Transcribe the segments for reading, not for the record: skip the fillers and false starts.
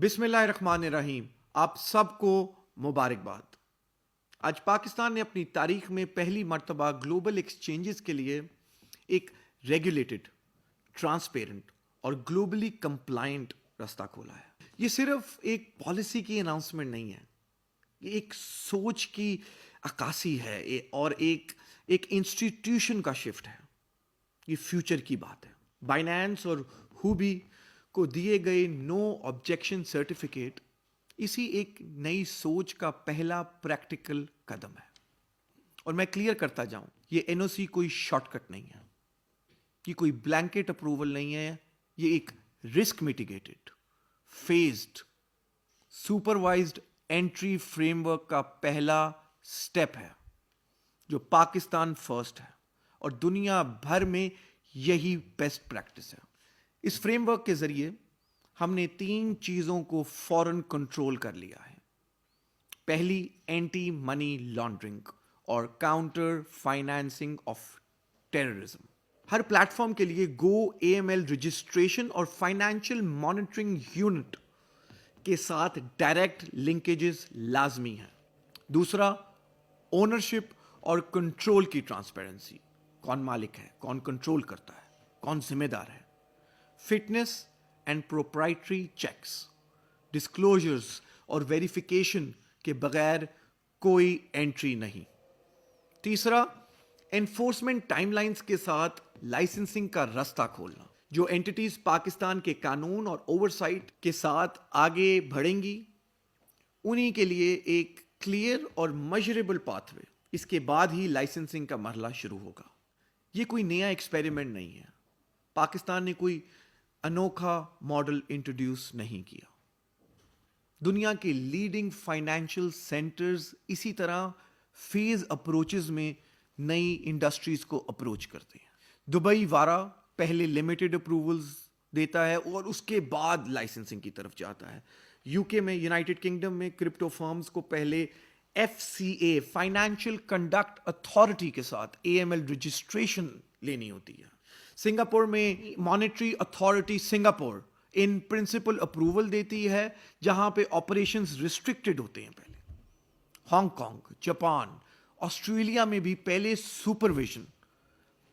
बिस्मिल्लाहिर्रहमानिर्रहीम। आप सबको मुबारकबाद। आज पाकिस्तान ने अपनी तारीख में पहली मर्तबा ग्लोबल एक्सचेंजेस के लिए एक रेगुलेटेड, ट्रांसपेरेंट और ग्लोबली कंप्लायंट रास्ता खोला है। ये सिर्फ एक पॉलिसी की अनाउंसमेंट नहीं है, ये एक सोच की अक्कासी है और एक इंस्टीट्यूशन का शिफ्ट है। ये फ्यूचर की बात है। बाइनेंस और हुबी को दिए गए नो ऑब्जेक्शन सर्टिफिकेट इसी एक नई सोच का पहला प्रैक्टिकल कदम है। और मैं क्लियर करता जाऊं, ये एनओसी कोई शॉर्टकट नहीं है, ये कोई ब्लैंकेट अप्रूवल नहीं है, ये एक risk mitigated, phased, supervised entry framework का पहला स्टेप है, जो पाकिस्तान फर्स्ट है और दुनिया भर में यही बेस्ट प्रैक्टिस है। इस फ्रेमवर्क के जरिए हमने 3 चीजों को फौरन कंट्रोल कर लिया है। पहली, एंटी मनी लॉन्ड्रिंग और counter financing of terrorism. Her platform के लिए गो एएमएल रजिस्ट्रेशन और फाइनेंशियल मॉनिटरिंग यूनिट के साथ डायरेक्ट लिंकेजेस लाजमी है। दूसरा, ओनरशिप और कंट्रोल की ट्रांसपेरेंसी। कौन मालिक है, कौन कंट्रोल करता है, कौन जिम्मेदार है। Fitness and proprietary checks, disclosures और वेरिफिकेशन के बगैर कोई एंट्री नहीं। तीसरा, एनफोर्समेंट टाइमलाइंस के साथ लाइसेंसिंग का रास्ता खोलना। जो एंटिटीज पाकिस्तान के कानून और ओवरसाइट के साथ आगे बढ़ेंगी, उन्हीं के लिए एक क्लियर और मेजरेबल पाथवे, इसके बाद ही लाइसेंसिंग का मरहला शुरू होगा। यह कोई नया एक्सपेरिमेंट नहीं है। पाकिस्तान ने कोई अनोखा मॉडल इंट्रोड्यूस नहीं किया। दुनिया के लीडिंग फाइनेंशियल सेंटर्स इसी तरह फेज अप्रोचेस में नई इंडस्ट्रीज को अप्रोच करते हैं। दुबई वारा पहले लिमिटेड अप्रूवल्स देता है और उसके बाद लाइसेंसिंग की तरफ जाता है। यूके में, यूनाइटेड किंगडम में क्रिप्टो फर्म्स को पहले एफसीए, फाइनेंशियल कंडक्ट अथॉरिटी के साथ एएमएल रजिस्ट्रेशन लेनी होती है। सिंगापुर में monetary authority Singapore in principle approval देती है, जहां पे ऑपरेशंस रिस्ट्रिक्टेड होते हैं पहले। हांगकांग, जापान, ऑस्ट्रेलिया में भी पहले सुपरविजन,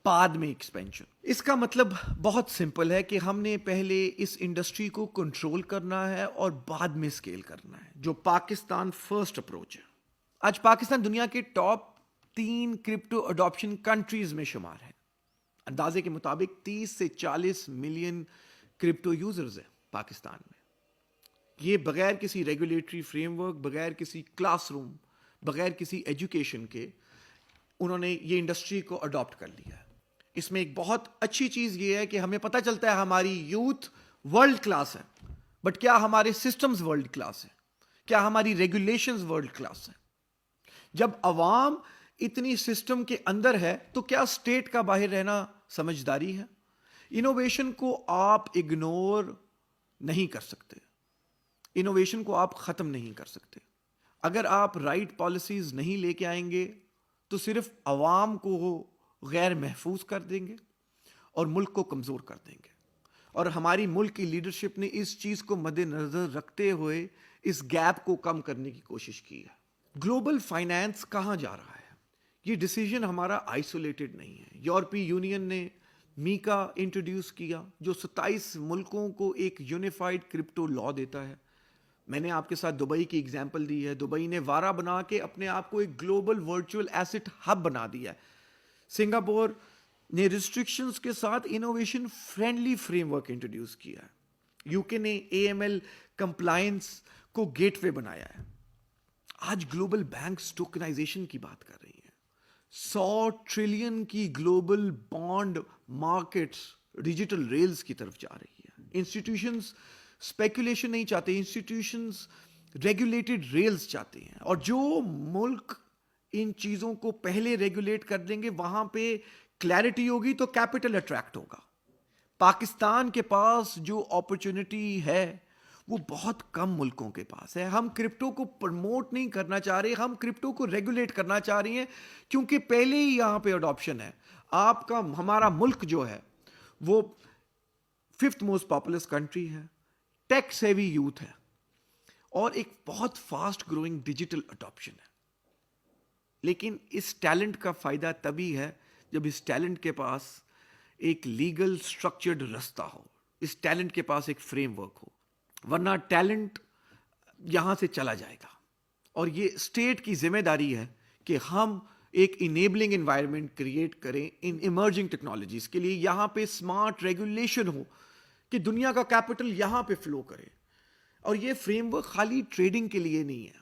बाद में एक्सपेंशन। इसका मतलब बहुत सिंपल है कि हमने पहले इस इंडस्ट्री को कंट्रोल करना है और बाद में स्केल करना है, जो पाकिस्तान फर्स्ट अप्रोच है। आज पाकिस्तान दुनिया के टॉप 3 क्रिप्टो अडॉप्शन कंट्रीज में शुमार है। अंदाजे के मुताबिक 30 से 40 मिलियन क्रिप्टो यूजर्स हैं पाकिस्तान में। ये बगैर किसी रेगुलेटरी फ्रेमवर्क, बगैर किसी क्लासरूम, बगैर किसी एजुकेशन के उन्होंने ये इंडस्ट्री को अडॉप्ट कर लिया है। इसमें एक बहुत अच्छी चीज ये है कि हमें पता चलता है हमारी यूथ वर्ल्ड क्लास है, बट क्या हमारे सिस्टम्स वर्ल्ड क्लास है? क्या हमारी रेगुलेशंस वर्ल्ड क्लास है? जब अवाम इतनी सिस्टम के अंदर है तो क्या स्टेट का बाहर रहना समझदारी है? इनोवेशन को आप इग्नोर नहीं कर सकते, इनोवेशन को आप खत्म नहीं कर सकते। अगर आप राइट पॉलिसीज नहीं लेके आएंगे तो सिर्फ अवाम को गैर महफूज कर देंगे और मुल्क को कमजोर कर देंगे। और हमारी मुल्क की लीडरशिप ने इस चीज को मद्देनजर रखते हुए इस गैप को कम करने की कोशिश की है। ग्लोबल फाइनेंस कहां जा रहा है, ये डिसीजन हमारा आइसोलेटेड नहीं है। यूरोपीय यूनियन ने मीका इंट्रोड्यूस किया, जो 27 मुल्कों को एक यूनिफाइड क्रिप्टो लॉ देता है। मैंने आपके साथ दुबई की एग्जांपल दी है। दुबई ने वारा बना के अपने आप को एक ग्लोबल वर्चुअल एसेट हब बना दिया है। सिंगापुर ने रिस्ट्रिक्शंस के साथ इनोवेशन फ्रेंडली फ्रेमवर्क इंट्रोड्यूस किया है। यूके ने एएमएल कंप्लायंस को गेटवे बनाया है। आज ग्लोबल बैंक्स टोकनाइजेशन की बात कर रही है। 100 ट्रिलियन की global bond markets digital rails की तरफ जा रही है। इंस्टीट्यूशंस स्पेकुलेशन नहीं चाहते, इंस्टीट्यूशंस रेगुलेटेड रेल्स चाहते हैं। और जो मुल्क इन चीजों को पहले रेगुलेट कर देंगे, वहां पे क्लैरिटी होगी तो कैपिटल अट्रैक्ट होगा। पाकिस्तान के पास जो अपॉर्चुनिटी है वो बहुत कम मुल्कों के पास है। हम क्रिप्टो को प्रमोट नहीं करना चाह रहे, हम क्रिप्टो को रेगुलेट करना चाह रही हैं, क्योंकि पहले ही यहां पे अडॉप्शन है। हमारा मुल्क जो है वो 5th मोस्ट पॉपुलस कंट्री है, टेक सेवी यूथ है, اور ایک بہت فاسٹ گروئنگ ڈیجیٹل اڈاپشن ہے. لیکن اس ٹیلنٹ کا فائدہ تبھی ہے جب اس ٹیلنٹ کے پاس ایک لیگل اسٹرکچرڈ رستہ ہو, اس ٹیلنٹ کے پاس ایک فریم ورک ہو, ورنہ ٹیلنٹ یہاں سے چلا جائے گا. اور یہ اسٹیٹ کی ذمہ داری ہے کہ ہم ایک انیبلنگ انوائرمنٹ کریٹ کریں ان ایمرجنگ ٹیکنالوجیز کے لیے. یہاں پہ اسمارٹ ریگولیشن ہو کہ دنیا کا کیپٹل یہاں پہ فلو کرے. اور یہ فریم ورک خالی ٹریڈنگ کے لیے نہیں ہے.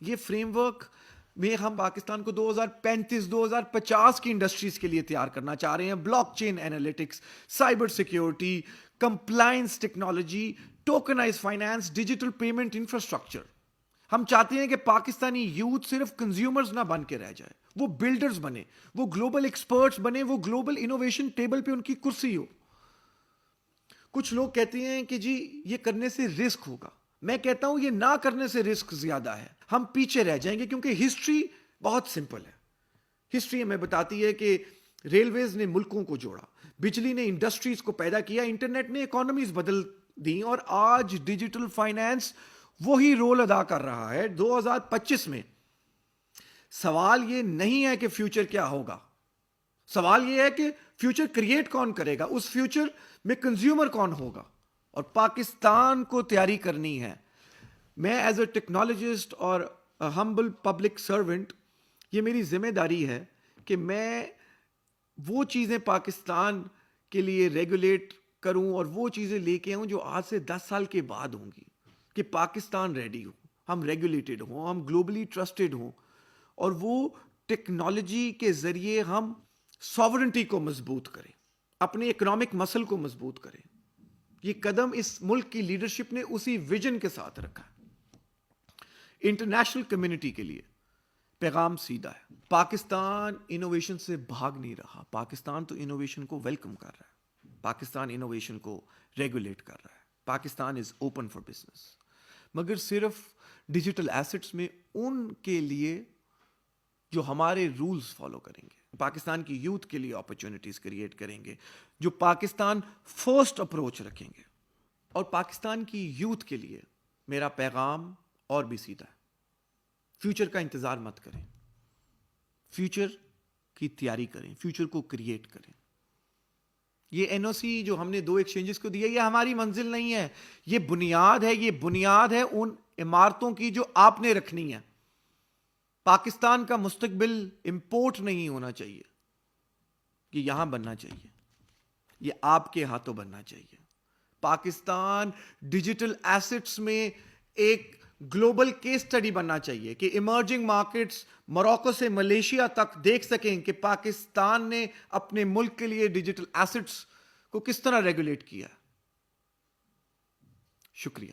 یہ فریم ورک میں ہم پاکستان کو 2035-2050 کی انڈسٹریز کے لیے تیار کرنا چاہ رہے ہیں. Blockchain analytics, cyber security, compliance technology, tokenize finance, digital payment infrastructure. ہم چاہتے ہیں کہ پاکستانی یوتھ صرف کنزیومرز نہ بن کے رہ جائے, وہ بلڈرز بنے, وہ گلوبل ایکسپرٹس بنے, وہ گلوبل انوویشن ٹیبل پہ ان کی کرسی ہو. کچھ لوگ کہتے ہیں کہ جی یہ کرنے سے رسک ہوگا. میں کہتا ہوں یہ نہ کرنے سے رسک زیادہ ہے. ہم پیچھے رہ جائیں گے کیونکہ ہسٹری بہت سمپل ہے. ہسٹری ہمیں بتاتی ہے کہ ریلویز نے ملکوں کو جوڑا, بجلی نے انڈسٹریز کو پیدا کیا, انٹرنیٹ نے اکانومیز بدل دی, اور آج ڈیجیٹل فائنانس وہی رول ادا کر رہا ہے 2025 میں. سوال یہ نہیں ہے کہ فیوچر کیا ہوگا, سوال یہ ہے کہ فیوچر کریٹ کون کرے گا, اس فیوچر میں کنزیومر کون ہوگا. اور پاکستان کو تیاری کرنی ہے. میں ایز اے ٹیکنالوجسٹ اور ہمبل پبلک سرونٹ, یہ میری ذمہ داری ہے کہ میں وہ چیزیں پاکستان کے لیے ریگولیٹ کروں اور وہ چیزیں لے کے آؤں جو آج سے 10 سال کے بعد ہوں گی, کہ پاکستان ریڈی ہو, ہم ریگولیٹڈ ہوں, ہم گلوبلی ٹرسٹڈ ہوں, اور وہ ٹیکنالوجی کے ذریعے ہم ساورنٹی کو مضبوط کریں, اپنے اکنامک مسل کو مضبوط کریں. یہ قدم اس ملک کی لیڈرشپ نے اسی ویژن کے ساتھ رکھا ہے. انٹرنیشنل کمیونٹی کے لیے پیغام سیدھا ہے. پاکستان انوویشن سے بھاگ نہیں رہا. پاکستان تو انوویشن کو ویلکم کر رہا ہے, پاکستان انوویشن کو ریگولیٹ کر رہا ہے. Pakistan is open for business, مگر صرف ڈیجیٹل ایسٹس میں ان کے لیے جو ہمارے رولز فالو کریں گے, پاکستان کی یوتھ کے لیے اپرچونٹیز کریٹ کریں گے, جو پاکستان فرسٹ اپروچ رکھیں گے. اور پاکستان کی یوتھ کے لیے میرا پیغام اور بھی سیدھا ہے. فیوچر کا انتظار مت کریں, فیوچر کی تیاری کریں, فیوچر کو کریٹ کریں. یہ این او سی جو ہم نے 2 ایکسچینجز کو دیا, یہ ہماری منزل نہیں ہے, یہ بنیاد ہے. یہ بنیاد ہے ان عمارتوں کی جو آپ نے رکھنی ہے. پاکستان کا مستقبل امپورٹ نہیں ہونا چاہیے, کہ یہاں بننا چاہیے, یہ آپ کے ہاتھوں بننا چاہیے. پاکستان ڈیجیٹل ایسٹس میں ایک گلوبل کیس سٹڈی بننا چاہیے, کہ ایمرجنگ مارکیٹس موروکو سے ملیشیا تک دیکھ سکیں کہ پاکستان نے اپنے ملک کے لیے ڈیجیٹل ایسٹس کو کس طرح ریگولیٹ کیا. شکریہ.